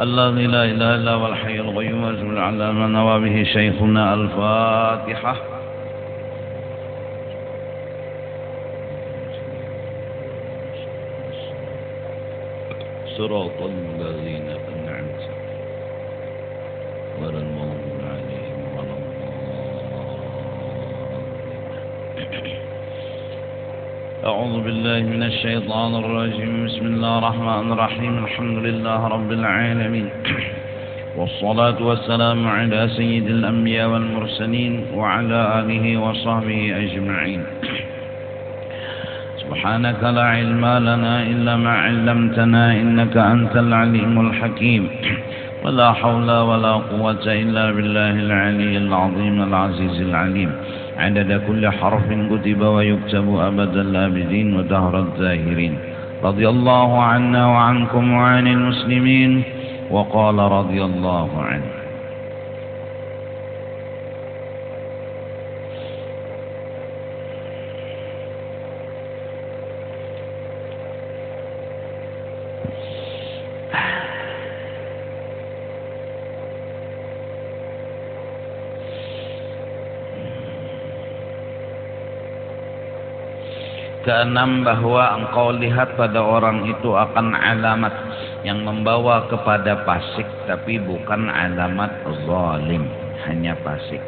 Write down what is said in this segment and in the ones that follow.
الذي لا إله إلا هو الحي القيوم أجمل على ما نوى به شيخنا. الفاتحة. صراط الذين أنعمت غير المغضوب عليهم ولا الضالين. أعوذ بالله من الشيطان الرجيم. بسم الله الرحمن الرحيم. الحمد لله رب العالمين، والصلاة والسلام على سيد الأنبياء والمرسلين وعلى آله وصحبه أجمعين. سبحانك لا علم لنا إلا ما علمتنا إنك أنت العليم الحكيم، ولا حول ولا قوة إلا بالله العلي العظيم العزيز العليم، عدد كل حرف كتب ويكتب أبد الآبدين ودهر الزاهرين. رضي الله عنا وعنكم وعن المسلمين. وقال رضي الله عنه. Keenam, bahwa engkau lihat pada orang itu akan alamat yang membawa kepada fasik, tapi bukan alamat zalim, hanya fasik.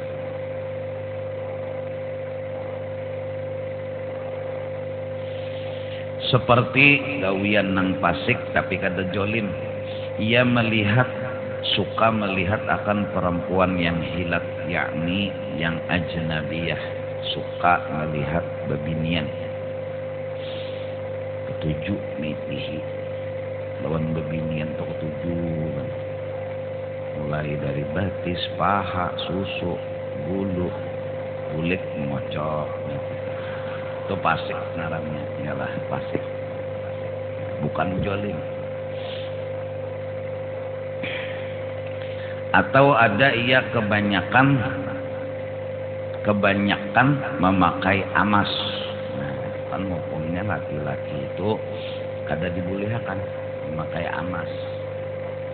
Seperti gawian nang fasik tapi kada jolim. Ia suka melihat akan perempuan yang hilat, yakni yang ajnabiyah, suka melihat bebinian. Ketujuh mitihi lawan bebinian to ketujuh, mulai dari batis, paha, susu, bulu, kulit, mocok, itu fasik ngarannya, ialah fasik, bukan jolim. Atau ada ia kebanyakan memakai amas. Nah, kan hukumnya laki-laki itu kada dibolehkan memakai amas,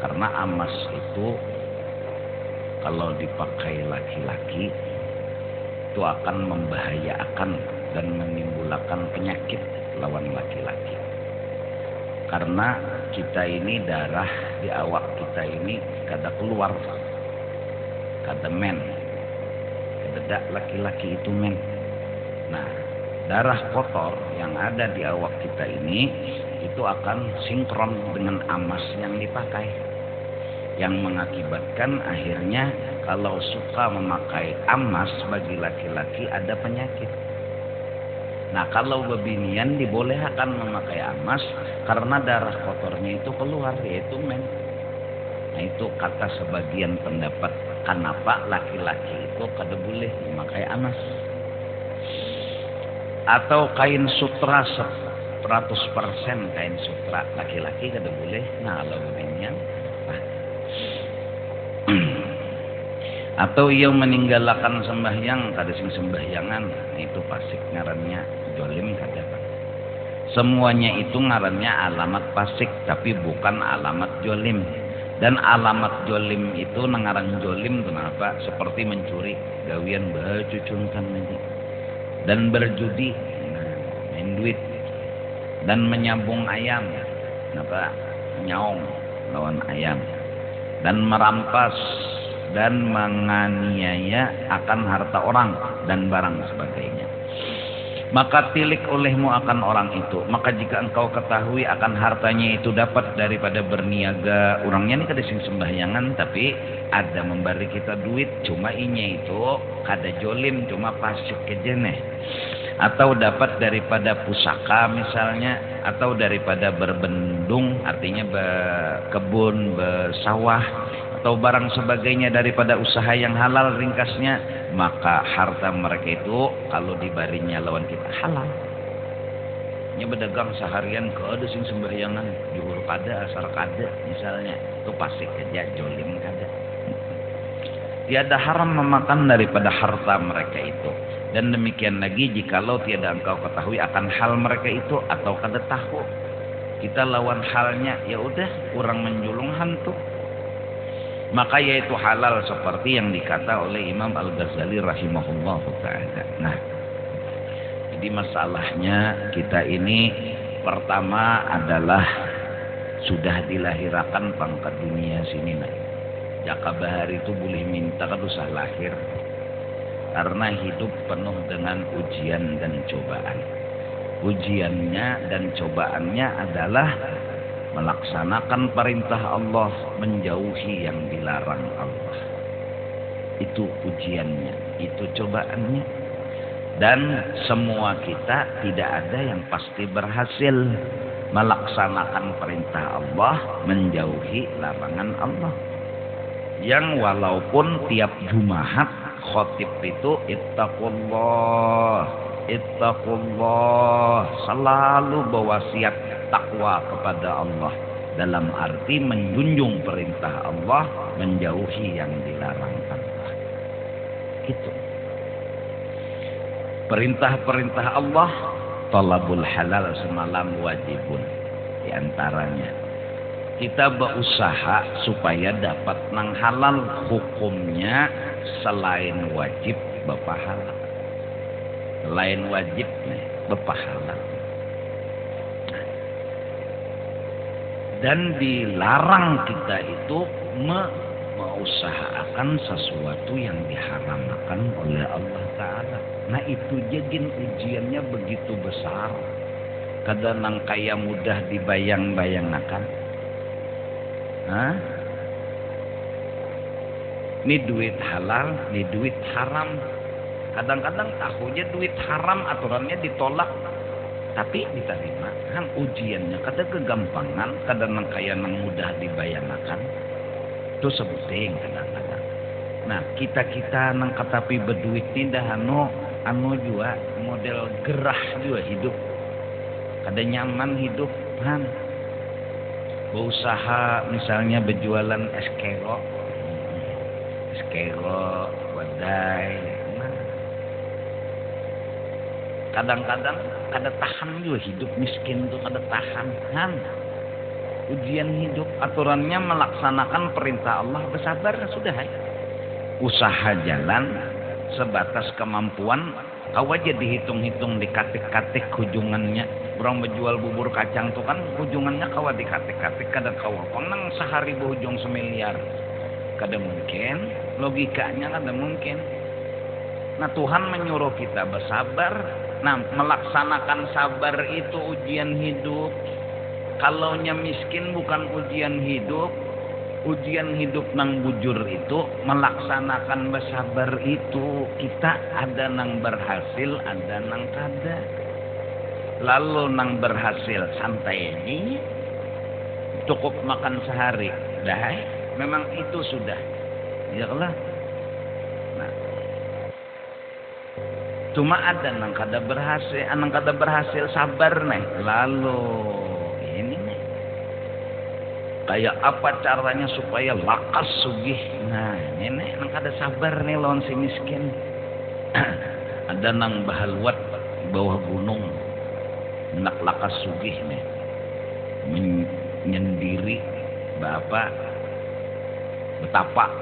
karena amas itu kalau dipakai laki-laki itu akan membahayakan dan menimbulkan penyakit lawan laki-laki. Karena kita ini darah di awak kita ini kada keluar, kada men, kada laki-laki itu men. Nah, darah kotor yang ada di awak kita ini itu akan sinkron dengan amas yang dipakai, yang mengakibatkan akhirnya kalau suka memakai amas bagi laki-laki ada penyakit. Nah, kalau bebinian dibolehkan memakai amas karena darah kotornya itu keluar, yaitu men. Nah, itu kata sebagian pendapat kenapa laki-laki itu kada boleh memakai amas. Atau kain sutra 100% kain sutra, laki-laki kada boleh. Nah, kalau bebinian atau ia meninggalkan sembahyang, kada sing sembahyangan, itu fasik ngarannya, jolim kada. Semuanya itu ngarannya alamat fasik, tapi bukan alamat jolim. Dan alamat jolim itu ngaran jolim kenapa? Seperti mencuri, gawian bacucunkan ini, dan berjudi, main duit, dan menyambung ayam, kenapa? Nyaong lawan ayam, dan merampas dan menganiaya akan harta orang dan barang sebagainya. Maka tilik olehmu akan orang itu. Maka jika engkau ketahui akan hartanya itu dapat daripada berniaga, orangnya ini kada sing sembahyangan tapi ada memberi kita duit, cuma inya itu kada jolim, cuma pasik kejeneh. Atau dapat daripada pusaka misalnya, atau daripada berbendung, artinya berkebun, bersawah, atau barang sebagainya daripada usaha yang halal, ringkasnya, maka harta mereka itu kalau dibarinya lawan kita halal. Nya berdagang seharian kada sing sembahyangan, juhur kada, asar kada misalnya, itu pasti kerja jolim kada. Tiada haram memakan daripada harta mereka itu. Dan demikian lagi jikalau tiada engkau ketahui akan hal mereka itu atau kada tahu, kita lawan halnya, ya udah kurang menjulung hantu, maka yaitu halal seperti yang dikata oleh Imam Al-Ghazali rahimahullah ta'ala. Nah, jadi masalahnya kita ini pertama adalah sudah dilahirakan pangkat dunia sini. Nah, jaka bahari itu boleh minta kan usah lahir, karena hidup penuh dengan ujian dan cobaan. Ujiannya dan cobaannya adalah melaksanakan perintah Allah, menjauhi yang dilarang Allah. Itu ujiannya, itu cobaannya. Dan semua kita tidak ada yang pasti berhasil melaksanakan perintah Allah, menjauhi larangan Allah. Yang walaupun tiap Jumat khotib itu ittaqullah, ittaqullah, selalu berwasiat takwa kepada Allah, dalam arti menjunjung perintah Allah, menjauhi yang dilarang Allah. Itu perintah-perintah Allah. Talabul halal semalam wajibun. Di antaranya kita berusaha supaya dapat nang halal, hukumnya selain wajib berpahala. Selain wajib nih berpahala. Dan dilarang kita itu mengusahakan sesuatu yang diharamkan oleh Allah Ta'ala. Nah itu jadi ujiannya begitu besar. Kadang kaya mudah dibayang-bayangkan. Ini duit halal, ini duit haram. Kadang-kadang tahunya duit haram, aturannya ditolak, tapi diterima. Kan ujiannya kadang kegampangan, kadang kaya nang mudah dibayangkan. Itu sebuting kadang-kadang. Nah kita nang katapi berduit ini dah anu juga model gerah juga hidup. Kada nyaman hidup kan. Berusaha misalnya berjualan es kero, wadai. Nah, kadang-kadang kada tahan juga hidup miskin tuh, kada tahan kan. Ujian hidup, aturannya melaksanakan perintah Allah, bersabar sudah. Usaha jalan sebatas kemampuan. Kau aja dihitung-hitung, dikatik-katik hujungannya. Orang berjual bubur kacang tuh kan hujungannya kau dikatik-katik, kadang kau penang sehari berhujung 1 miliar. Kada mungkin, logikanya kada mungkin. Nah Tuhan menyuruh kita bersabar. Nah melaksanakan sabar itu ujian hidup. Kalaunya miskin bukan ujian hidup. Ujian hidup nang bujur itu melaksanakan bersabar itu. Kita ada nang berhasil, ada nang kada. Lalu nang berhasil santai ini cukup makan sehari. Dah, memang itu sudah. Ya Allah. Nah, cuma ada nang kada berhasil, sabar nih. Lalu ini nih. Kayak apa caranya supaya lakas sugih. Nah ini nang kada sabar nih lawan si miskin. Ada nang bahalwat bawah gunung, nak lakas sugih nih, menyendiri bapak betapa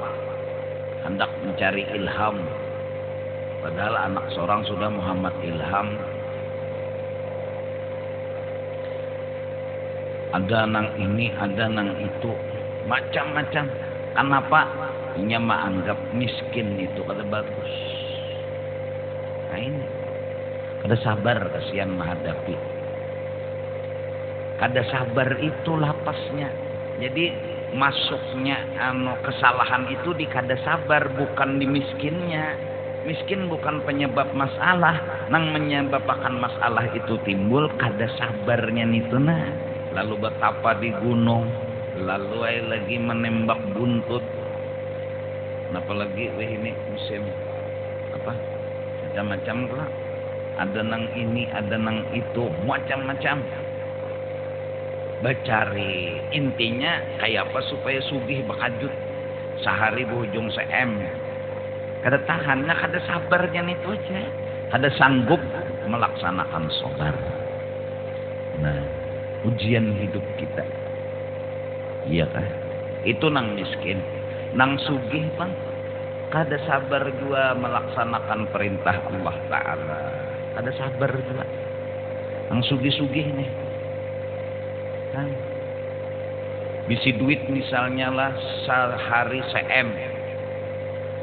hendak mencari ilham. Padahal anak seorang sudah Muhammad Ilham. Ada nang ini, ada nang itu, macam-macam. Kenapa? Nya menganggap miskin itu kada bagus. Nah ini, kada sabar, kasihan menghadapi. Kada sabar itu lapasnya. Jadi masuknya kesalahan itu di kada sabar, bukan di miskinnya. Miskin bukan penyebab masalah, nang menyebabkan masalah itu timbul kada sabarnya itu nah. Lalu betapa di gunung, lalu lagi menembak buntut. Apalagi ini musim apa? Macam-macam lah. Ada nang ini, ada nang itu, macam-macam. Bercari intinya kayak apa supaya sugih bakajut. Sehari berujung se-M. Kada tahannya, kada sabarnya itu aja. Kada sanggup melaksanakan sabar. Nah, ujian hidup kita. Iya kan? Itu nang miskin. Nang sugih bang, kada sabar juga melaksanakan perintah Allah Ta'ala. Kada sabar juga. Nang sugih-sugih nih. Kan? Bisi duit misalnya lah sehari se-M.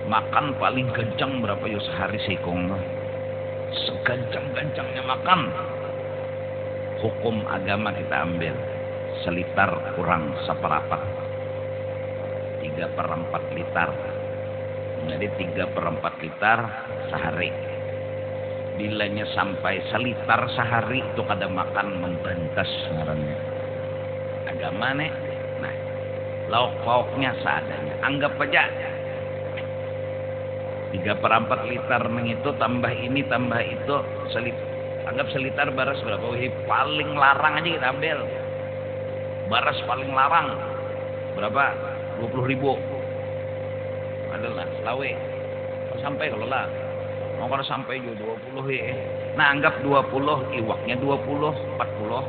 Makan paling kencang berapa yo sehari sekong lah. Segancang-gancangnya makan. hukum agama kita ambil selitar kurang seperapat 3/4 liter. Jadi 3/4 liter sehari. Bilanya sampai selitar sehari itu kada makan membantas ngarannya. Agama nih. Nah, lauk pauknya seadanya. Anggap aja 3/4 liter neng itu tambah ini tambah itu anggap selitar baras berapa? Wih, paling larang aja kita ambil. Baras paling larang berapa? 20.000. Adalah selawe. Sampai kalau lah. Mau kalau sampai juga 20 ya. Nah, anggap 20, iwaknya 20, 40.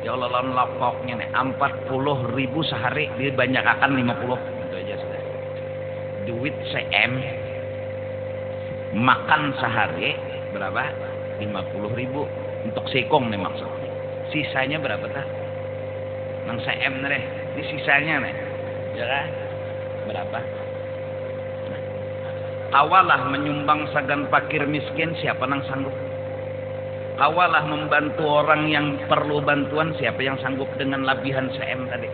Ya Allah, lawan lauknya nih 40.000 sehari, dia banyak akan 50. Itu aja sudah. Duit CM makan sehari berapa? 50.000 untuk sekong nih maksudnya. Sisanya berapa tah? Nang CM nih, ini sisanya nih, ya kan? Berapa? Kawalah menyumbang sagan fakir miskin, siapa nang sanggup? Kawalah membantu orang yang perlu bantuan, siapa yang sanggup dengan labihan CM tadi?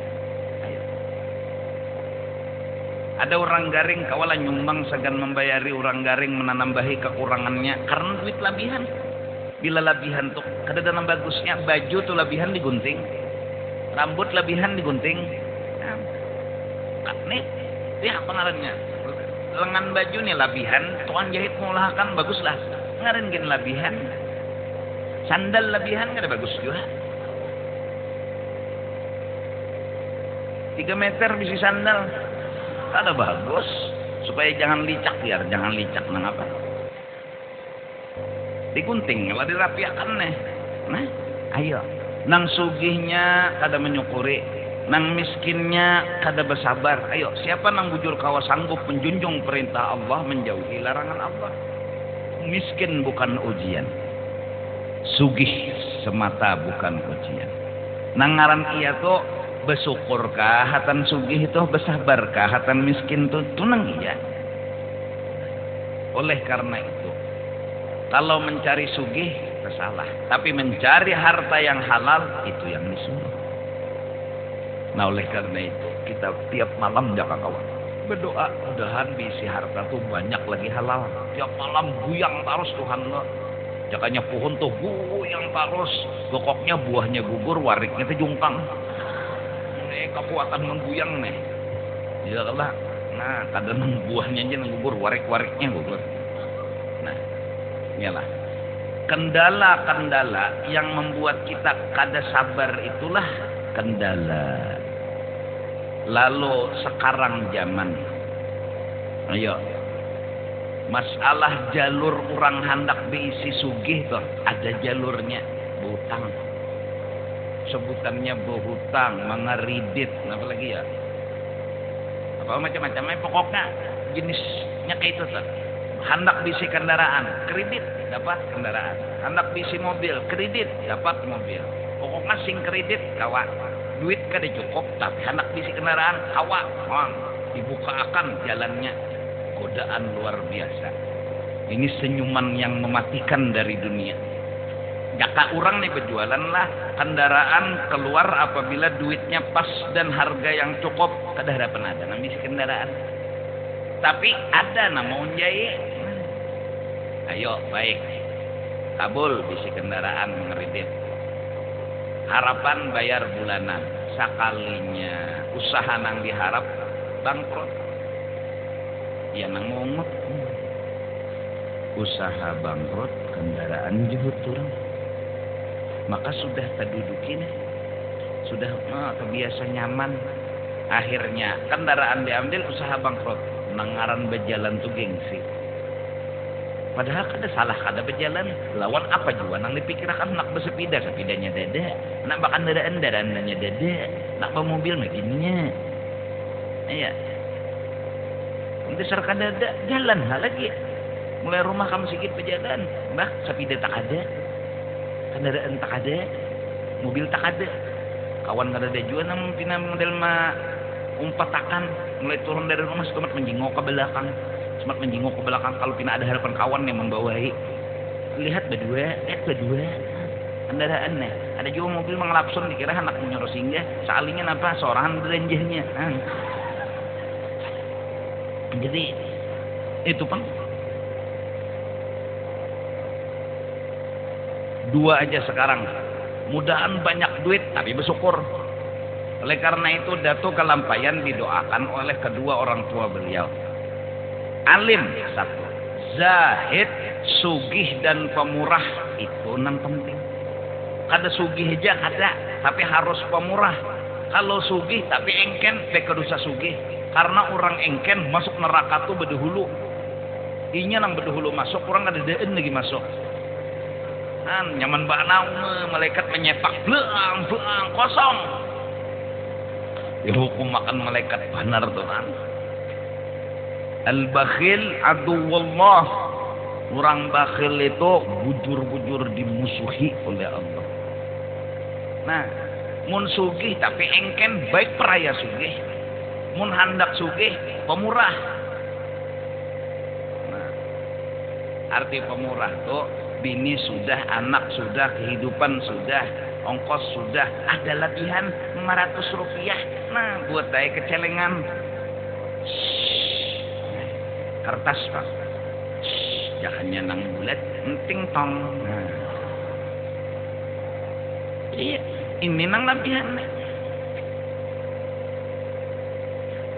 Ayo. Ada orang garing, kawalah nyumbang sagan membayari orang garing menambahi kekurangannya karena duit labihan. Bila labihan tuh kadang-kadang bagusnya, baju tuh labihan digunting, rambut labihan digunting. Nah, nih, ya apa ngarannya? Lengan baju nih labihan, tukang jahit mengolahkan baguslah. Ngaran gini labihan. Sandal labihan kada bagus juga. 3 meter bisi sandal. Kada bagus. Supaya jangan licak biar jangan licak nang apa. Digunting lah dirapiakan nih. Nah, ayo. Nang sugihnya kada menyukuri, nang miskinnya kada bersabar. Ayo, siapa nang bujur kawa sanggup menjunjung perintah Allah, menjauhi larangan Allah. Miskin bukan ujian. Sugih semata bukan ujian. Nang ngaran iya tuh bersyukurkah hatan sugih itu, bersabarkah hatan miskin tuh nang iya. Oleh karena itu, kalau mencari sugih bersalah, tapi mencari harta yang halal itu yang disuruh. Nah, oleh karena itu kita tiap malam jaga kawan berdoa mudahan bisi harta tuh banyak lagi halal. Tiap malam buyang terus Tuhan lo. Jakanya pohon tuh buyang terus, gokoknya buahnya gugur, wariknya tuh jungkang. Nih kekuatan mengguyang nih. Ya Allah. Nah, kadang buahnya aja gugur, warik-wariknya gugur. Nah, inilah kendala-kendala yang membuat kita kada sabar, itulah kendala. Lalu sekarang zaman, ayo, masalah jalur orang hendak diisi sugih tuh ada jalurnya, berhutang. Sebutannya berhutang, mengeridit, apa lagi ya? Apa macam-macamnya pokoknya jenisnya kayak itu tuh. Hendak bisi kendaraan, kredit dapat kendaraan. Hendak bisi mobil, kredit dapat mobil. Pokoknya sing kredit kawan. Duit kada cukup, tapi hendak bisi kendaraan kawan. Dibukakan jalannya. Godaan luar biasa. Ini senyuman yang mematikan dari dunia. Jaka orang nih berjualan lah kendaraan keluar apabila duitnya pas dan harga yang cukup, kada harapan ada nang bisi kendaraan. Tapi ada nama unjai. Ayo baik, kabul bisi kendaraan mengeridit. Harapan bayar bulanan, sakalinya usaha nang diharap bangkrut. Ya nang mongot. Usaha bangkrut, kendaraan jehut turun. Maka sudah terdudukin, sudah kebiasa nyaman. Akhirnya kendaraan diambil, usaha bangkrut. Nangaran berjalan tuh gengsi. Padahal kada salah kada berjalan. Lawan apa juga nang dipikirkan nak bersepeda, sepedanya dada. Nak bakandaraan, daraannya dada. Nak mobil meginnya. Iya. Untuk serka dada jalan hal lagi. Mulai rumah kamu sedikit berjalan, bah sepeda tak ada. Kendaraan tak ada, mobil tak ada, kawan kada ada juga nang pina model ma umpatakan mulai turun dari rumah semat menjengok ke belakang, kalau pina ada harapan kawan yang membawai, lihat berdua, kendaraan nih. Ada juga mobil mengelapson dikira anak menyoros singgah, salingnya apa seorang berenjehnya. Jadi itu pun dua aja sekarang. Mudahan banyak duit tapi bersyukur. Oleh karena itu Datuk Kalampayan didoakan oleh kedua orang tua beliau. Alim satu, zahid, sugih dan pemurah itu yang penting. Kada sugih aja ada, tapi harus pemurah. Kalau sugih tapi engken, beka dosa sugih. Karena orang engken masuk neraka tuh bedahulu. Inya nang bedahulu masuk, orang kada deun lagi masuk. Nyaman banau malaikat menyepak belang kosong. Dihukum makan malaikat benar tuh kan. Al-bakhil aduwallah. Orang bakhil itu bujur-bujur dimusuhi oleh Allah. Nah, mun sugih tapi engken baik peraya sugih. Mun handak sugih pemurah. Nah, arti pemurah tuh bini sudah, anak sudah, kehidupan sudah, ongkos sudah, ada latihan 500 rupiah. Nah, buat saya kecelengan. Kertas pak, jangannya nang bulat, penting tong. Nah. Iya, ini nang latihan.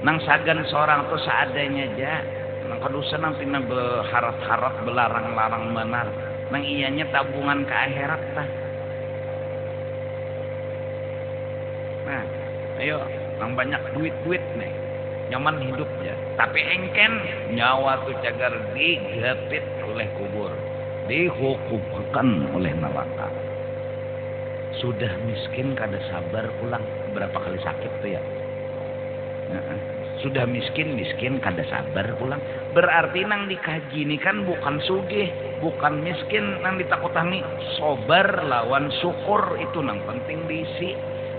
Nang sagan seorang tuh seadanya aja. Nang kadusa nang pina berharap-harap belarang-larang benar. Nang ianya tabungan ke akhirat tah. Nah, ayo, nang banyak duit-duit nih. Nyaman hidup ya. Tapi engken nyawa tuh cagar digapit oleh kubur. Dihukumkan oleh neraka. Sudah miskin kada sabar pulang. Berapa kali sakit tuh ya. Sudah miskin kada sabar pulang. Berarti nang dikaji ini kan bukan sugih, bukan miskin, nang ditakutangi sobar lawan syukur itu nang penting diisi.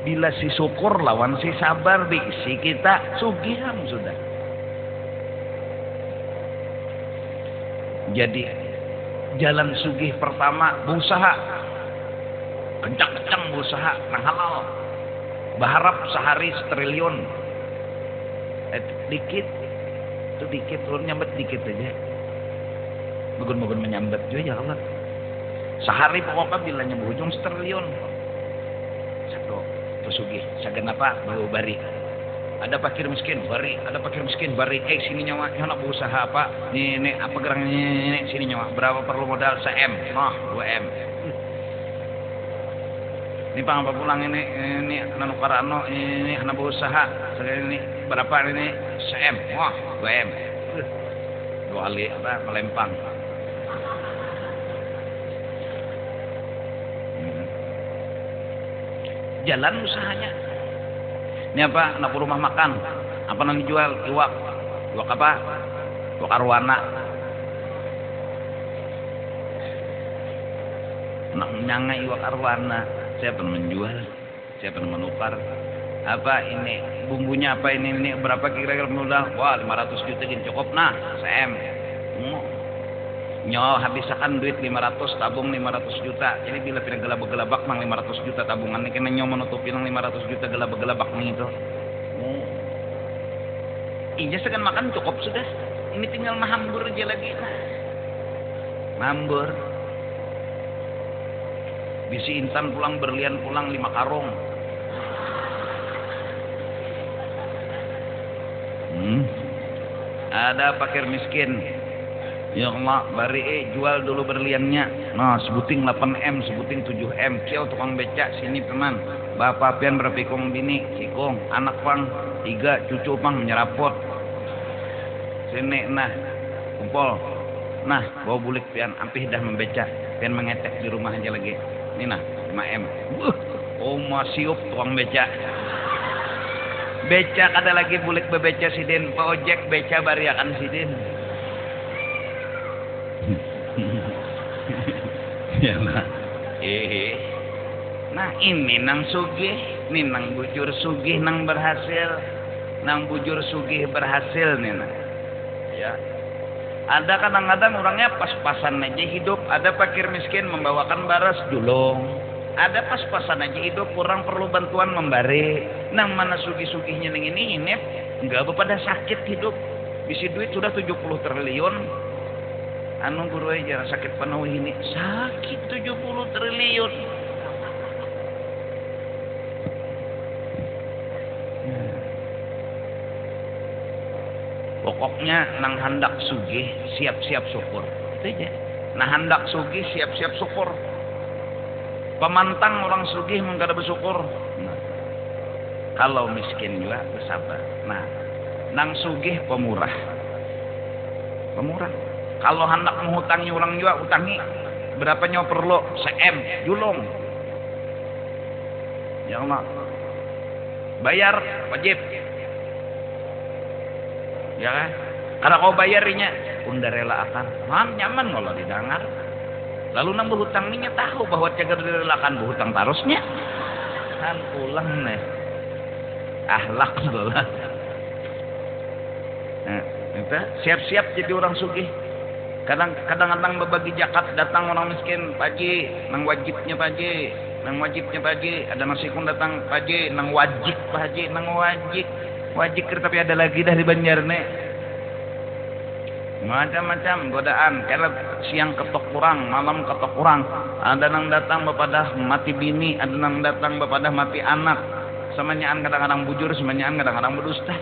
Bila si syukur lawan si sabar diisi kita sugihan sudah. Jadi jalan sugih pertama berusaha kencang-kencang berusaha nang halal. Berharap sehari 1 triliun. Dikit itu dikit, turun nyambet dikit aja. Bagun-bagun menyambet juga ya Allah. Sehari pokoknya bilanya berujung 1 triliun. Satu pesugih, sagan apa? Baru bari. Ada fakir miskin, bari. Ada fakir miskin, bari. Sini nyawa, nak berusaha apa? Nih, apa gerangan ini? Sini nyawa. Berapa perlu modal? 1M. Noh, 2M. Ini pang apa pulang ini nanu karano ini anak berusaha sekali ini berapa ini 1M, wah 2M, 2 kali apa melempang. Jalan usahanya. Ini apa? Anak rumah makan. Apa yang dijual? Iwak apa? Iwak arwana. Nak nyanga iwak arwana. Siapa yang menjual? Siapa yang menukar? Apa ini? Bumbunya apa ini? Berapa kira-kira modal? Wah 500 juta gini cukup nah. 1M. Nyawa habisakan duit 500, tabung 500 juta. Jadi bila pindah gelabak-gelabak mang 500 juta tabungan ini kena nyawa menutupi nang 500 juta gelabak-gelabak nih itu. Iya sekan makan cukup sudah. Ini tinggal mahambur aja lagi. Mahambur. Bisi intan pulang berlian pulang 5 karung. Ada fakir miskin. Ya Allah, bari jual dulu berliannya. Nah, sebuting 8M, sebuting 7M. Kiau tukang becak sini teman. Bapak pian berpikung bini, sikung, anak pang 3, cucu pang menyerapot. Sini nah, kumpul. Nah, bawa bulik pian ampih dah membecak. Pian mengetek di rumah aja lagi. Ini nah 5M. Oh masiup tukang beca. Beca ada lagi bulik bebeca sidin. Pak ojek beca bariakan sidin. Ya nah. Nah ini nang sugih, ini nang bujur sugih nang berhasil, nang bujur sugih berhasil nih nah. Ya. Ada kadang-kadang orangnya pas-pasan aja hidup. Ada fakir miskin membawakan baras julung. Ada pas-pasan aja hidup, kurang perlu bantuan membari. Nang mana sugih-sugihnya neng ini enggak pada sakit hidup. Bisi duit sudah 70 triliun. Anu guru aja sakit penuh ini. Sakit 70 triliun. Pokoknya nang hendak sugih siap-siap syukur. Itu aja. Nah hendak sugih siap-siap syukur. Pemantang orang sugih mengkada bersyukur. Nah, kalau miskin juga bersabar. Nah, nang sugih pemurah. Pemurah. Kalau hendak menghutangi orang juga utangi. Berapa nyawa perlu? Se-M, julung. Ya Allah. Bayar wajib. Ya kan? Kalau kau bayarinya, unda rela akan. Nyaman kalau didengar. Lalu nang berhutang ini tahu bahwa cagar direlakan berhutang tarusnya. Kan pulang nih. Ahlak bola. Nah, kita siap-siap jadi orang sugih. Kadang-kadang berbagi zakat datang orang miskin, Paji, nang wajibnya Paji, nang wajibnya Paji, ada nasi kun datang Paji, nang wajib Paji, nang wajib. Wajib tapi ada lagi dari Banjar nih. Macam-macam godaan, karena siang ketok kurang, malam ketok kurang. Ada nang datang bepadah mati bini, ada nang datang bepadah mati anak. Semuanyaan kadang-kadang bujur, semuanyaan kadang-kadang berdusta.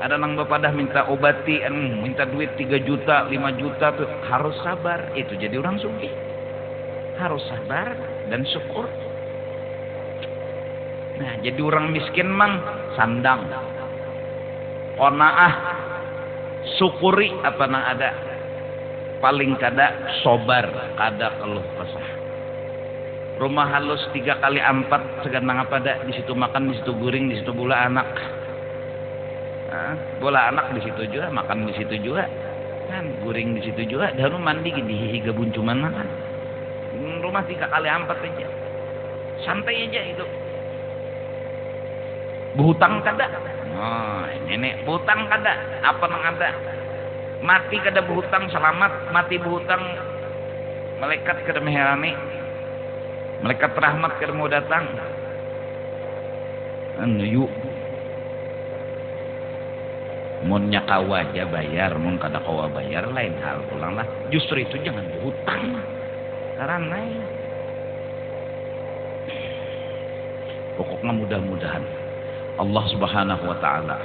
Ada nang bepadah minta obati, minta duit 3 juta, 5 juta tuh harus sabar. Itu jadi orang sugih. Harus sabar dan syukur. Nah, jadi orang miskin mang sandang. Qanaah, syukuri apa nang ada. Paling kada sobar, kada keluh kesah. Rumah halus 3 kali 4 seganang apa dah, di situ makan, di situ guring, di situ bola anak. Nah, bola anak di situ juga, makan di situ juga. Kan guring di situ juga, dan mandi di higa buncuman makan. Rumah 3 kali 4 aja. Santai aja hidup. Berhutang kada. Oh, nenek berhutang kada. Apa nang ada? Mati kada berhutang selamat, mati berhutang malaikat kada meherani. Malaikat rahmat kada mau datang. Anu yuk. Mun nyakawa aja bayar, mun kada kawa bayar lain hal pulang lah. Justru itu jangan berhutang. Karena pokoknya mudah-mudahan Allah Subhanahu wa taala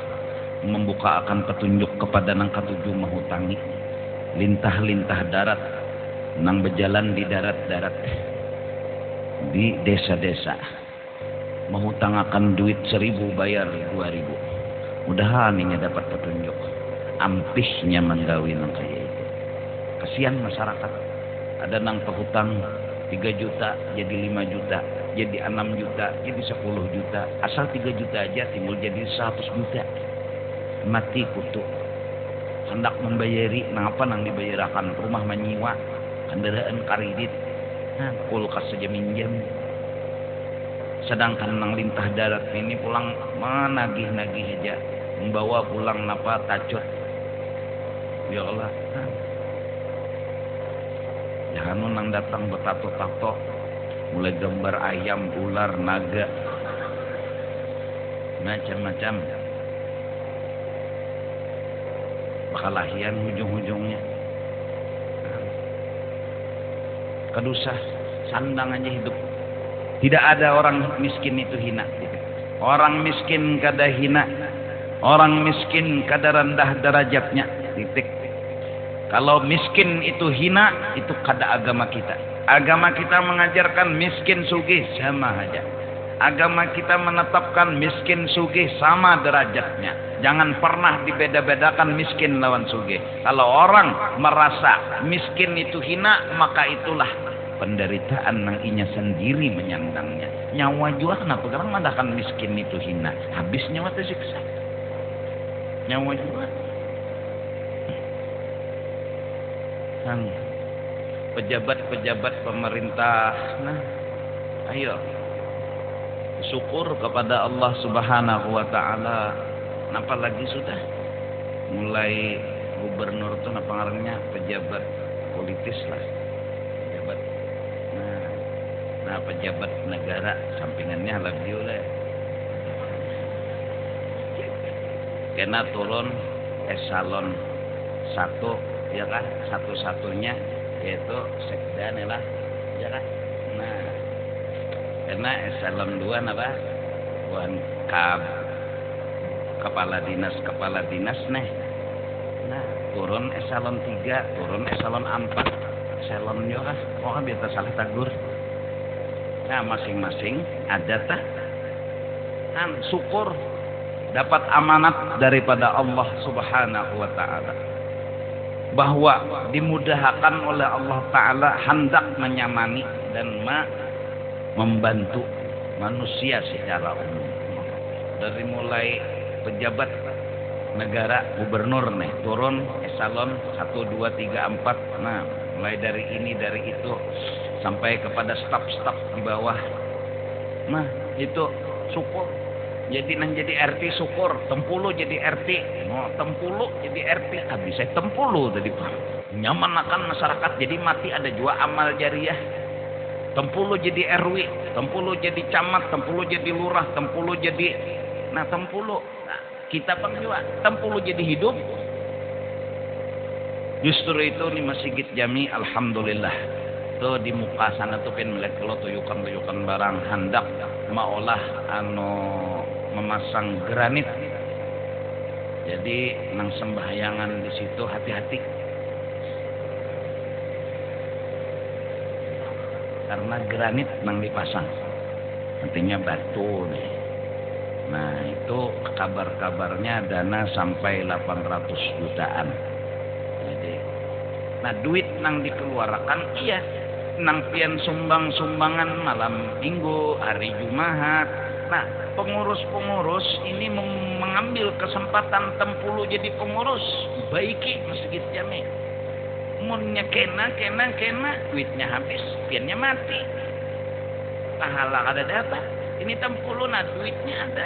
membuka akan petunjuk kepada nang katujuh mahutangi lintah-lintah darat nang berjalan di darat-darat di desa-desa mahutang akan duit 1.000 bayar 2.000. Mudahan ini dapat petunjuk ampihnya menggawi nang kaya itu. Kasihan masyarakat ada nang penghutang 3 juta jadi 5 juta jadi 6 juta, jadi 10 juta. Asal 3 juta aja timbul jadi 100 juta. Mati kutu. Hendak membayari, nang apa nang dibayarakan? Rumah menyiwa, kendaraan kredit, nah, kulkas saja minjam. Sedangkan nang lintah darat ini pulang menagih-nagih aja. Membawa pulang napa tacut. Ya Allah. Nah. Jangan nang datang betato-tato. Mulai gambar ayam, ular, naga, macam-macam. Bakalahian ujung-ujungnya. Kedusah, sandang aja hidup. Tidak ada orang miskin itu hina. Orang miskin kada hina. Orang miskin kada rendah derajatnya. Titik. Kalau miskin itu hina, itu kada agama kita. Agama kita mengajarkan miskin sugih sama aja. Agama kita menetapkan miskin sugih sama derajatnya. Jangan pernah dibeda-bedakan miskin lawan sugih. Kalau orang merasa miskin itu hina, maka itulah penderitaan yang inya sendiri menyandangnya. Nyawa juga kenapa? Karena mengatakan miskin itu hina. Habis nyawa tersiksa. Nyawa juga. Pejabat-pejabat pemerintah, nah, ayo syukur kepada Allah Subhanahu wa taala. Napa lagi sudah mulai gubernur tuh napa ngarannya pejabat politis lah. Pejabat. Nah, Nah pejabat negara sampingannya lebih oleh kena turun esalon 1 ya kan, satu-satunya yaitu sekda lah ya kan. Nah karena esalon 2 apa bukan kepala dinas nih. Nah turun esalon 3, turun esalon 4, esalon juga kan biasa salah tagur. Nah masing-masing ada tak kan syukur dapat amanat daripada Allah Subhanahu wa taala bahwa dimudahkan oleh Allah taala hendak menyamani dan membantu manusia secara umum. Dari mulai pejabat negara gubernur nih turun esalon 1 2 3 4. Nah mulai dari ini dari itu sampai kepada staf-staf di bawah. Nah itu syukur. Jadi nang jadi RT syukur, tempulu jadi RT, no, tempulu jadi RT, habis saya tempulu tadi Pak. Nyaman akan masyarakat, jadi mati ada juga amal jariah. Tempulu jadi RW, tempulu jadi camat, tempulu jadi lurah, tempulu jadi, nah tempulu. Nah, kita pun juga tempulu jadi hidup. Justru itu di Masjid Jami, alhamdulillah. Tuh di muka sana tuh pin melihat kalau tuyukan barang hendak maolah memasang granit. Jadi nang sembahyangan di situ hati-hati. Karena granit nang dipasang. Artinya batu nih. Nah, itu kabar-kabarnya dana sampai 800 jutaan. Jadi nah duit nang dikeluarkan iya nang pian sumbangan malam minggu, hari Jumat. Nah, pengurus-pengurus ini mengambil kesempatan tempulu jadi pengurus, baiki Masjid Jami. Munnya kena duitnya habis, piannya mati. Pahala ada dapat. Ini tempulu nah duitnya ada.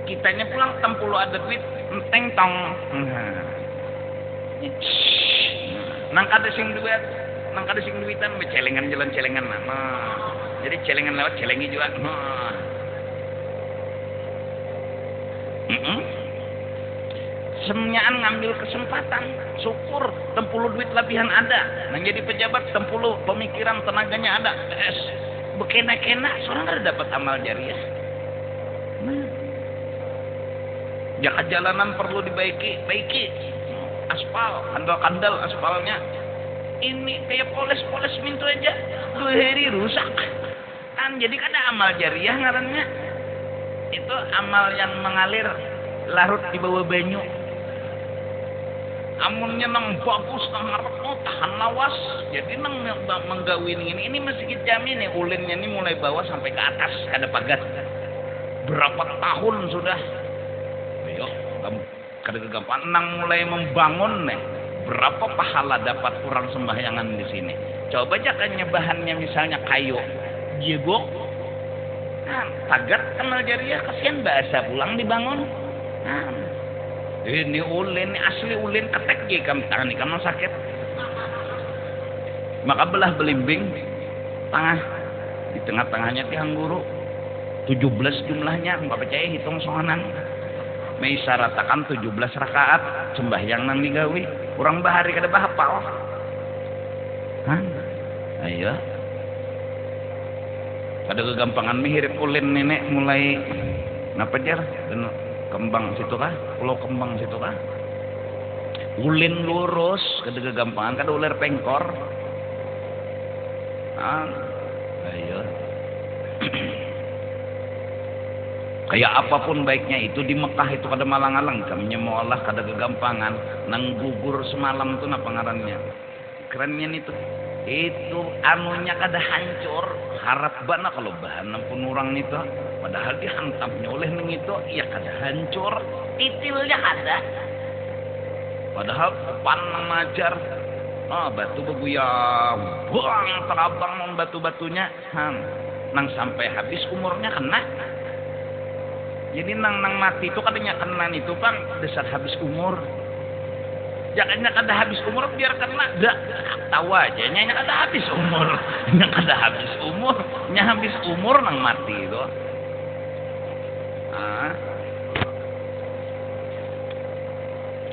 Kitanya pulang tempulu ada duit, enteng tong. Nang kada sing duitan celengan jalan celengan nah. Jadi celengan lewat celengi juga. Nah. Semuanya ngambil kesempatan, syukur tempulu duit lebihan ada. Nang jadi pejabat tempulu pemikiran tenaganya ada. Bekena-kena seorang kada dapat amal jariah. Nah. Jaka jalanan perlu baiki. Aspal, kandal aspalnya. Ini kayak poles mintu aja 2 hari rusak. Kan jadi kan amal jariah ngarannya. Itu amal yang mengalir larut di bawah banyu. Amunnya nang bagus nang ngarep tahan lawas. Jadi nang menggawin ini Masjid Jami nih ulinnya ini mulai bawah sampai ke atas ada pagar. Berapa tahun sudah? Ayo, kada kegampang nang mulai membangun nih. Berapa pahala dapat orang sembahyangan di sini? Coba aja kan nyebahannya misalnya kayu, jebok, nah, pagar kenal jariah kasihan bahasa pulang dibangun. Nah, ini ulin, asli ulin ketek je kam tangan ni kamu sakit. Maka belah belimbing tengah di tengah-tengahnya tiang guru 17 jumlahnya, nggak percaya hitung soanan. Mengisyaratkan 17 rakaat sembahyang nang digawi kurang bahari kada bahapal. Hah? Ayo. Kada kegampangan mihirip ulin nenek mulai napa jar dan kembang situ kah? Pulau kembang situ kah? Ulin lurus kada kegampangan kada ular pengkor. Ayo. Kayak apapun baiknya itu di Mekah itu kada malang-alang kami mau Allah kada kegampangan nang gugur semalam tuh napa ngarannya kerennya itu anunya kada hancur harap bana kalau bahan pun orang itu padahal dihantamnya oleh neng itu ya kada hancur titilnya ada padahal pan majar batu beguyang buang terabang non batu-batunya nang sampai habis umurnya kena. Jadi nang mati itu katanya kenan itu kan dasar habis umur. Jangan kada habis umur biarkan dah tahu aja nya kada habis umur. Nya kada habis umur, nya habis umur nang mati itu.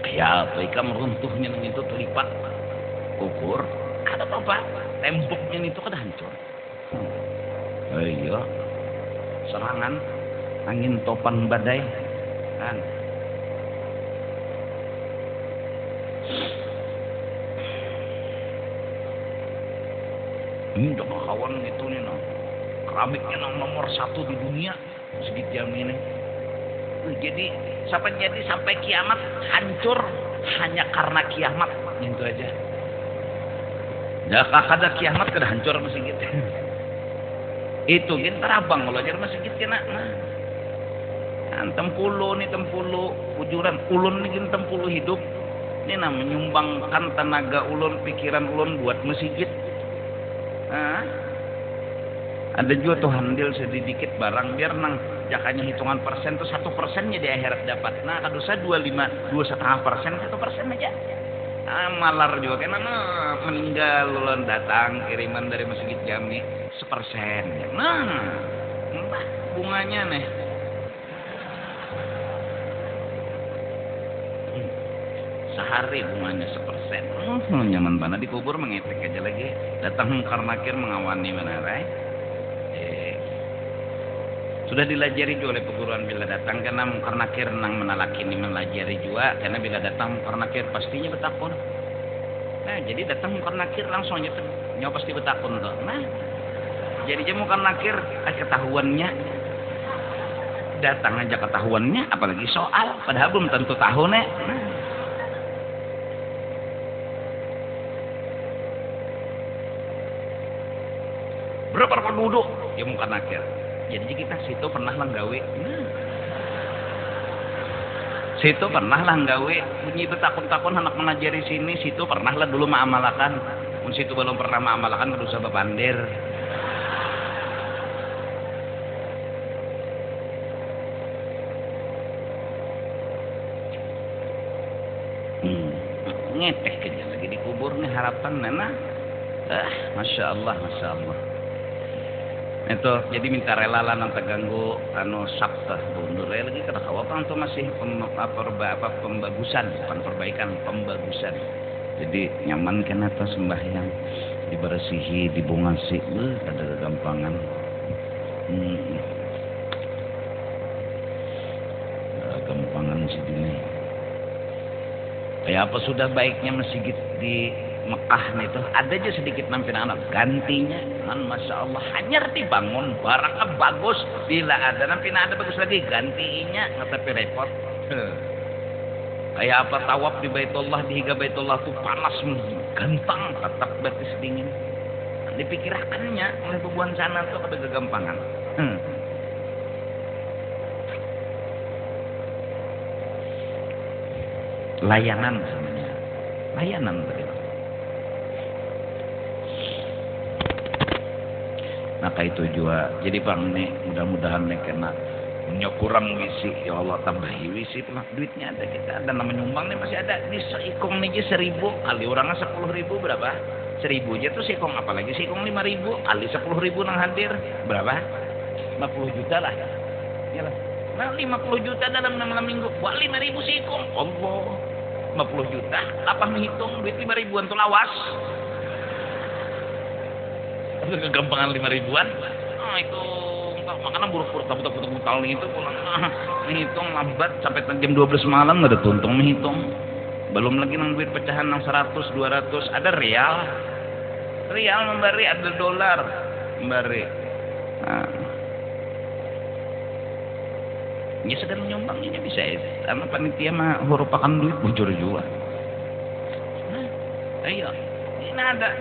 Ya, apa ikam runtuhnya nang itu terlipat ukur ada apa temboknya itu kada hancur. Iya. Serangan angin topan badai kan. Ini udah kawan itu nih no. Keramiknya nomor 1 di dunia segitiga ini. Jadi sampai kiamat hancur hanya karena kiamat itu aja. Ya kada kiamat kada hancur masih gitu. Itu gin terabang kalau jadi masih gitu nak. Nah, tempulu ujuran ulun nih gin tempulu hidup. Ini menyumbangkan tenaga ulun, pikiran ulun buat masjid. Ada juga tuh handil sedikit barang biar nang jakanya hitungan persen tuh 1% di akhirat dapat. Nah kadosa 2,5% 1% aja. Malar juga kan meninggal ulun datang kiriman dari Masjid Jami 1%. Nah bunganya nih. Sehari bunganya 1%. Nyaman banget dikubur mengetek aja lagi. Datang karnakir mengawani mana rai. Sudah dilajari juga oleh perguruan bila datang karena karnakir nang menalaki ini melajari juga karena bila datang karnakir pastinya betakun. Nah jadi datang karnakir langsung aja nyawa pasti betakun tuh. Nah jadi jamu karnakir ketahuannya datang aja ketahuannya apalagi soal padahal belum tentu tahu nih. Nah. Berapa penduduk ya muka nakir. Jadi kita situ pernah langgawe. Situ pernah langgawe bunyi betakun-takun anak menajari sini situ pernah lah dulu maamalakan. Mun situ belum pernah maamalakan kudu usah babandir. Ngetek aja lagi dikubur nih harapan nana. Masya Allah, Masya Allah. Itu jadi minta rela lah nang terganggu sabta bundur lagi kada kawapan tuh masih pembagusan bukan perbaikan pembagusan. Jadi nyaman kan atas sembahyang dibersihi dibungasi kada kegampangan. Gampangan sih ini. Kayak apa sudah baiknya masjid di Mekah nih tuh ada aja sedikit nampilan anak gantinya kan Masya Allah hanya dibangun barangnya bagus bila ada nampilan ada bagus lagi gantinya tapi repot. Kayak apa tawaf di Baitullah dihiga Baitullah tuh panas gantang tetap batis dingin dipikirkannya oleh bebuan sana tuh ada kegampangan. Layanan sebenarnya layanan tadi. Maka itu juga jadi bang nih mudah-mudahan nih kena punya kurang wisi ya Allah tambahi wisi pernah duitnya ada kita ada nama nyumbang nih masih ada ini seikong nih 1.000 kali orangnya 10.000 berapa 1.000 aja tuh seikong apalagi seikong 5.000 kali 10.000 nang hadir berapa 50 juta lah ya lah nah 50 juta dalam 6 minggu buat 5.000 seikong Allah 50 juta apa menghitung duit 5.000-an tuh lawas. Kegampangan 5.000-an. Itu makanya buruk-buruk tabut-tabut itu pulang menghitung lambat sampai jam 12 malam nggak ada tuntung menghitung. Belum lagi nang duit pecahan nang 100, 200, ada real memberi, ada dolar memberi. Nah. Ya sedang menyumbangnya bisa ya. Karena panitia mah merupakan duit bocor juga. Nah, ayo. Ini ada.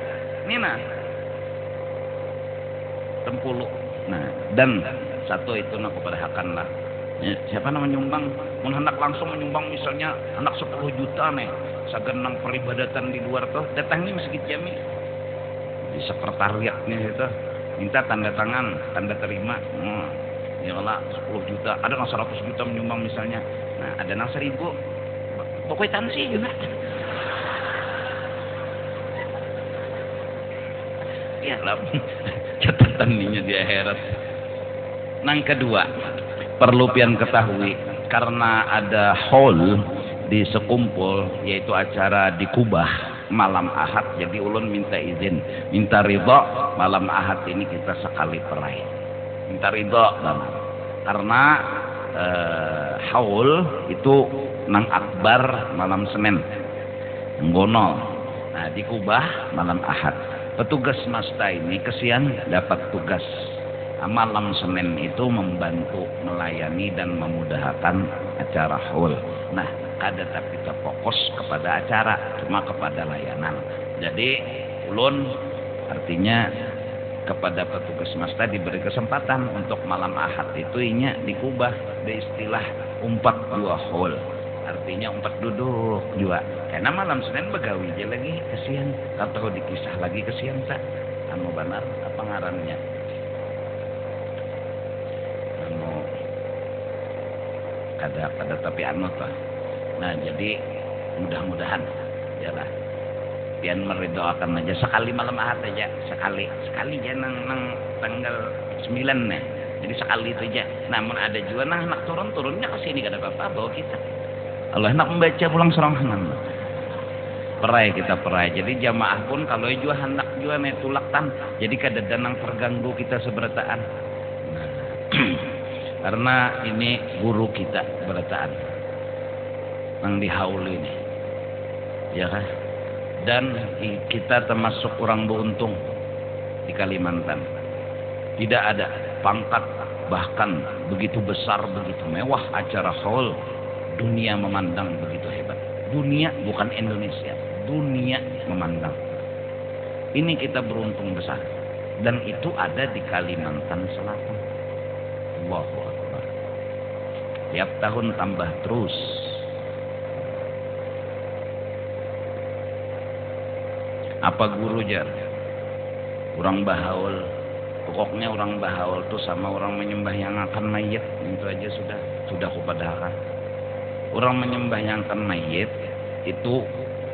Tempulu. Nah, dan satu itu nak kepada hakan lah. Ya, siapa nama nyumbang? Mun hendak langsung menyumbang misalnya anak 10 juta nih, sagan nang peribadatan di luar tuh, datang nih Masjid Jami. Di sekretariatnya itu minta tanda tangan, tanda terima. Ya Allah 10 juta, ada nang 100 juta menyumbang misalnya. Nah, ada nang 1.000. Pokoknya tansi juga. ya lah. Catatannya di akhirat. Nang kedua, perlu pian ketahui karena ada haul di sekumpul yaitu acara di Kubah malam Ahad, jadi ulun minta izin, minta ridho malam Ahad ini kita sekali perai. Minta ridho banget. Karena haul itu nang akbar malam Senin. Nggono. Nah, di Kubah malam Ahad. Petugas masta ini kesian dapat tugas malam Senin itu membantu melayani dan memudahkan acara haul. Nah, kada tapi kita fokus kepada acara, cuma kepada layanan. Jadi ulun artinya kepada petugas masta diberi kesempatan untuk malam Ahad itu inya dikubah di istilah umpat dua haul. Artinya umpat duduk juga. Karena malam Senin begawi aja lagi kesian. Atau dikisah lagi kesian tak. Anu benar apa ngarannya? Anu kada tapi anu tuh. Nah jadi mudah-mudahan ya lah. Pian meridoakan aja sekali malam Ahad aja, sekali aja nang tanggal 9 nih. Jadi sekali itu aja. Namun ada juga nak turunnya ke sini kada apa-apa bawa kita. Allah nak membaca pulang serangan. Perai. Jadi jamaah pun kalau juga hendak juga netulaktan. Jadi kada danang terganggu kita seberataan. Nah, karena ini guru kita berataan. Nang di haul ini. Ya kan? Dan kita termasuk orang beruntung di Kalimantan. Tidak ada pangkat bahkan begitu besar, begitu mewah acara haul. Dunia memandang begitu hebat. Dunia bukan Indonesia. Dunia memandang. Ini kita beruntung besar. Dan itu ada di Kalimantan Selatan. Allahu Akbar. Tiap tahun tambah terus. Apa guru jar? Orang bahaul. Pokoknya orang bahaul tuh sama orang menyembahyangkan mayit. Itu aja sudah kupadahkan. Orang menyembahyangkan mayit itu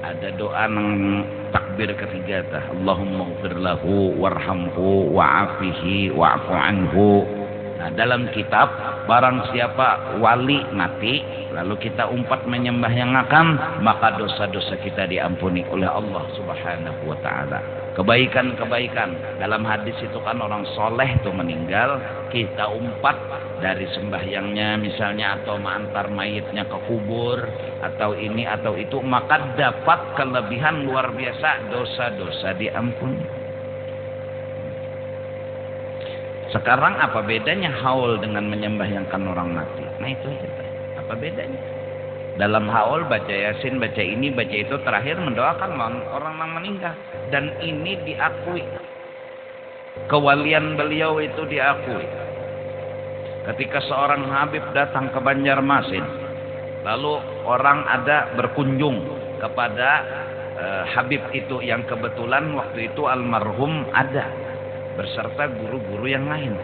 ada doa nang takbir ketiga tah. Allahumma ighfir lahu warhamhu wa'afihi wa'fu anhu. Nah, dalam kitab barang siapa wali mati lalu kita umpat menyembahyangkan maka dosa-dosa kita diampuni oleh Allah Subhanahu wa taala. Kebaikan-kebaikan dalam hadis itu kan orang soleh itu meninggal kita umpat dari sembahyangnya misalnya atau mengantar mayitnya ke kubur atau ini atau itu maka dapat kelebihan luar biasa dosa-dosa diampuni. Sekarang apa bedanya haul dengan menyembahyangkan orang mati? Nah itu aja. Apa bedanya? Dalam haul baca Yasin, baca ini, baca itu terakhir mendoakan orang yang meninggal dan ini diakui. Kewalian beliau itu diakui. Ketika seorang Habib datang ke Banjarmasin, lalu orang ada berkunjung kepada Habib itu yang kebetulan waktu itu almarhum ada beserta guru-guru yang lain.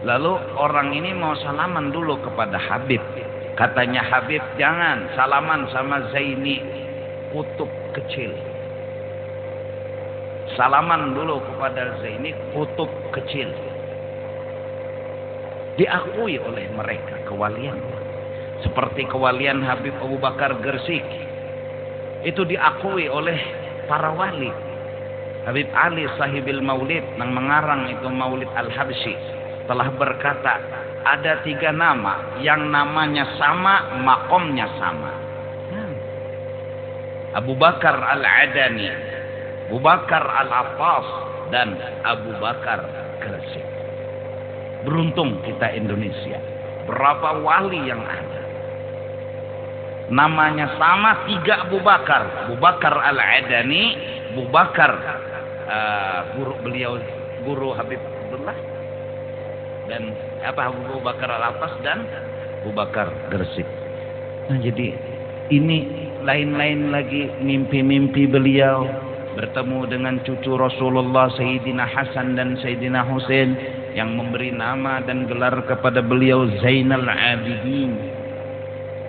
Lalu orang ini mau salaman dulu kepada Habib. Katanya Habib jangan salaman sama Zaini kutub kecil. Salaman dulu kepada Zaini kutub kecil. Diakui oleh mereka kewalian. Seperti kewalian Habib Abu Bakar Gersik. Itu diakui oleh para wali. Habib Ali sahibil maulid yang mengarang itu Maulid Al-Habsyi telah berkata ada 3 nama yang namanya sama, makomnya sama. Abu Bakar Al-Adani, Abu Bakar Al-Attas, dan Abu Bakar Gersik. Beruntung kita Indonesia. Berapa wali yang ada. Namanya sama 3 Abu Bakar. Abu Bakar Al-Adani, Abu Bakar guru Habib Abdullah dan Abu Bakar Al-Attas dan Abu Bakar Gersik. Nah jadi ini lain-lain lagi mimpi-mimpi beliau bertemu dengan cucu Rasulullah Sayyidina Hasan dan Sayyidina Husain yang memberi nama dan gelar kepada beliau Zainal Abidin.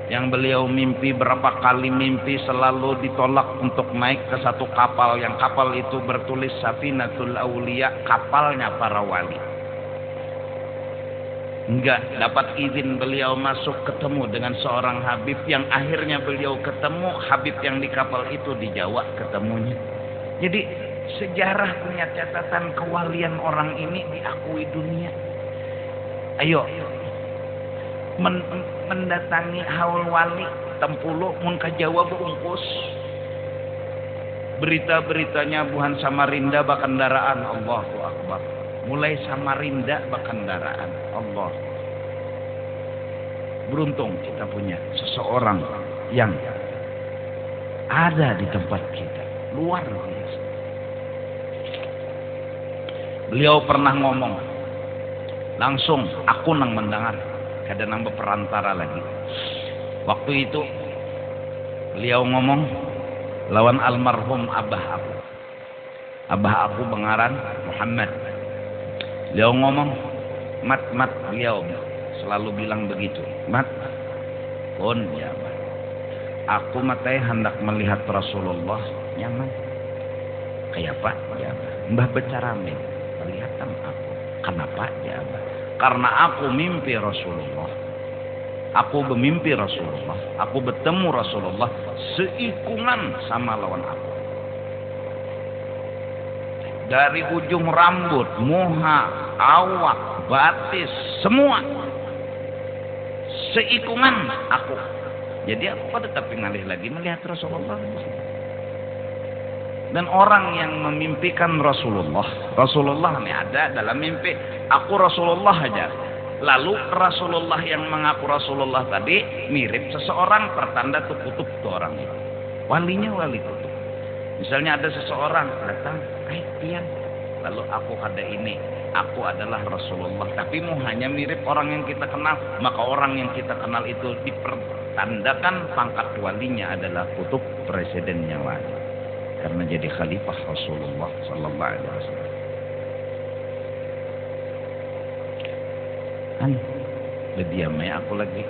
yang beliau mimpi berapa kali mimpi selalu ditolak untuk naik ke satu kapal, yang kapal itu bertulis Safinatul Aulia, kapalnya para wali. Enggak dapat izin beliau masuk ketemu dengan seorang Habib, yang akhirnya beliau ketemu Habib yang di kapal itu di Jawa ketemunya. Jadi sejarah punya catatan kewalian orang ini diakui dunia. Ayo mendatangi haul wali Tempulu mun ka Jawa bungkus. Berita-beritanya Buhan Samarinda bakandaraan, Allahu Akbar. Mulai Samarinda bakandaraan, Allah. Beruntung kita punya seseorang yang ada di tempat kita, luar biasa. Beliau pernah ngomong, langsung aku nang mendengar, kada nambah perantara lagi. Waktu itu beliau ngomong lawan almarhum abah aku. Abah aku bengaran Muhammad. Beliau ngomong, mat beliau selalu bilang begitu. Mat, pun ya abah. Aku matai hendak melihat Rasulullah nyaman. Kayak apa? Ya abah. Mbah bercarame, kelihatan aku. Kenapa ya abah? Karena aku mimpi Rasulullah. Aku bermimpi Rasulullah. Aku bertemu Rasulullah seikungan sama lawan aku. Dari ujung rambut, muha, awak, batis, semua seikungan aku. Jadi aku tetap ngalih lagi melihat Rasulullah. Dan orang yang memimpikan Rasulullah ini ada dalam mimpi. Aku Rasulullah aja. Lalu Rasulullah yang mengaku Rasulullah tadi mirip seseorang, pertanda tuh kutub tuh orang itu. Walinya wali kutub. Misalnya ada seseorang datang, pian. Lalu aku ada ini, aku adalah Rasulullah. Tapi hanya mirip orang yang kita kenal, maka orang yang kita kenal itu dipertandakan pangkat walinya adalah kutub, presidennya wali. Karena jadi khalifah Rasulullah sallallahu alaihi wasallam. Diamnya aku lagi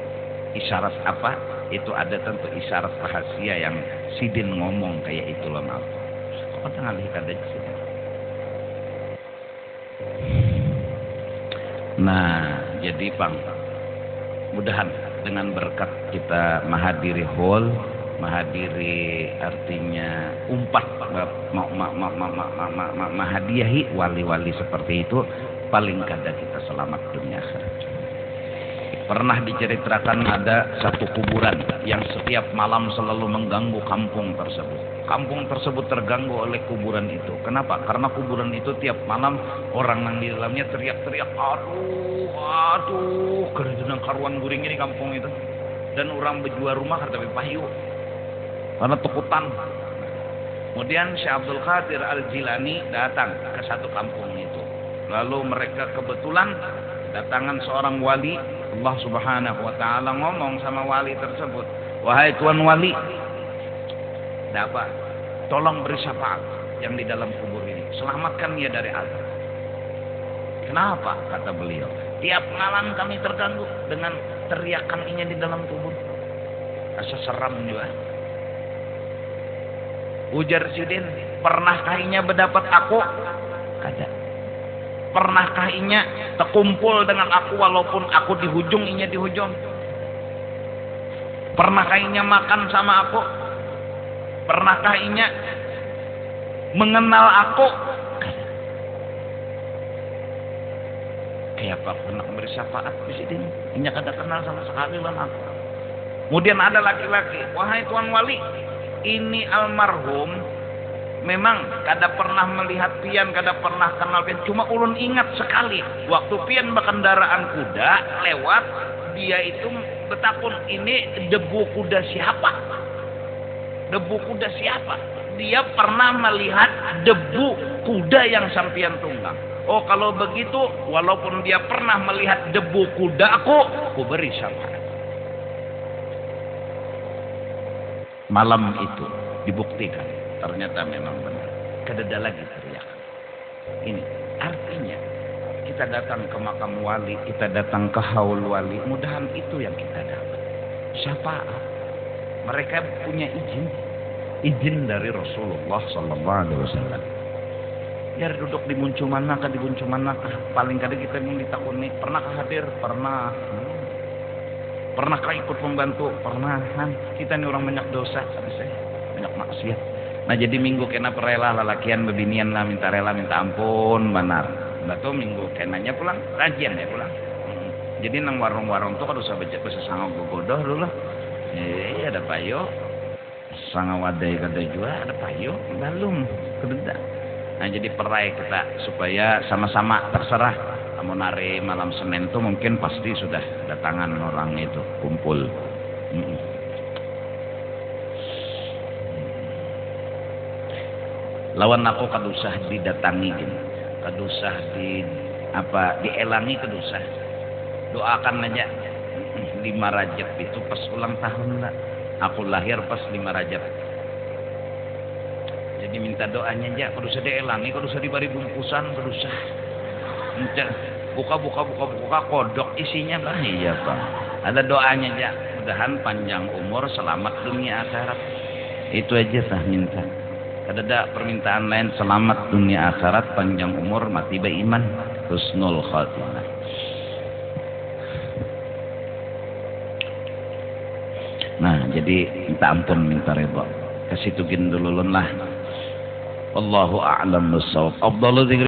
isyarat apa? Itu ada tentu isyarat rahasia yang Sidin ngomong kayak itu loh, maaf. Kok tengah lihat aja sih. Nah, jadi Bang, mudahan dengan berkat kita menghadiri hall, menghadiri artinya umpat menghadiahi wali-wali seperti itu, paling kada kita selamat dunia akhirat. Pernah diceritakan ada satu kuburan yang setiap malam selalu mengganggu kampung tersebut. Kampung tersebut terganggu oleh kuburan itu. Kenapa? Karena kuburan itu tiap malam orang yang di dalamnya teriak-teriak, aduh, kerenang karuan guring ini kampung itu. Dan orang berjual rumah tapi payu. Karena takutan. Kemudian Syekh Abdul Qadir Al-Jilani datang ke satu kampung itu. Lalu mereka kebetulan datangan seorang wali. Allah Subhanahu wa taala ngomong sama wali tersebut, "Wahai tuan wali, dapat tolong beri syafaat yang di dalam kubur ini. Selamatkan dia dari azab." Kenapa? Kata beliau, tiap malam kami terganggu dengan teriakan ini di dalam kubur. Rasa seram juga. Ujar Sidin, pernahkah inya berdapat aku? Kada. Pernahkah inya terkumpul dengan aku walaupun aku di hujung, inya di hujung? Pernahkah inya makan sama aku? Pernahkah inya mengenal aku? Kayak apa pernah memberi syafaat di sini? Inya kada kenal sama sekali lah aku. Kemudian ada laki-laki, wahai tuan wali, ini almarhum memang kada pernah melihat pian, kada pernah kenal pian. Cuma ulun ingat sekali waktu pian berkendaraan kuda lewat, dia itu betakun, ini debu kuda siapa? Debu kuda siapa? Dia pernah melihat debu kuda yang sampian tunggang. Oh kalau begitu, walaupun dia pernah melihat debu kuda aku beri syafaat. Malam itu dibuktikan ternyata memang benar. Kededa lagi teriakan. Ini artinya kita datang ke makam wali, kita datang ke haul wali, mudahan itu yang kita dapat. syafaat. Mereka punya izin dari Rasulullah sallallahu alaihi wasallam. Biar duduk di buncuman nakah, paling kadang kita yang ditakuni, pernahkah hadir? Pernah. Pernahkah ikut membantu? Pernah. Kita ini orang banyak dosa, tapi saya banyak maksiat. Nah jadi minggu kena perela lalakian bebinian lah minta rela minta ampun benar. Nah tuh minggu kenanya pulang kajian ya pulang. Jadi nang warung-warung tuh kalau usah baca bahasa sanggup gogodoh dulu lah. Ada payo, sangat wadai kada juga ada payo, belum kededa. Nah jadi perai kita supaya sama-sama terserah. Namun hari malam Senin tuh mungkin pasti sudah datangan orang itu kumpul. Lawan aku kadusah didatangi, kadusah dielangi kadusah. Doakan aja 5 Rajab itu pas ulang tahun lah. Aku lahir pas 5 Rajab. Jadi minta doanya aja, kadusah dielangi, kadusah diberi bungkusan, kadusah. Buka kodok isinya Bang. Iya Bang. Ada doanya aja. Mudahan panjang umur, selamat dunia akhirat. Itu aja tah minta. Ada permintaan lain, selamat dunia akhirat, panjang umur, mati beriman, husnul khatimah. Nah, jadi minta ampun, minta redha. Kasih tugin dulu lah. Wallahu a'lam bissawab. Afdhalu dzikri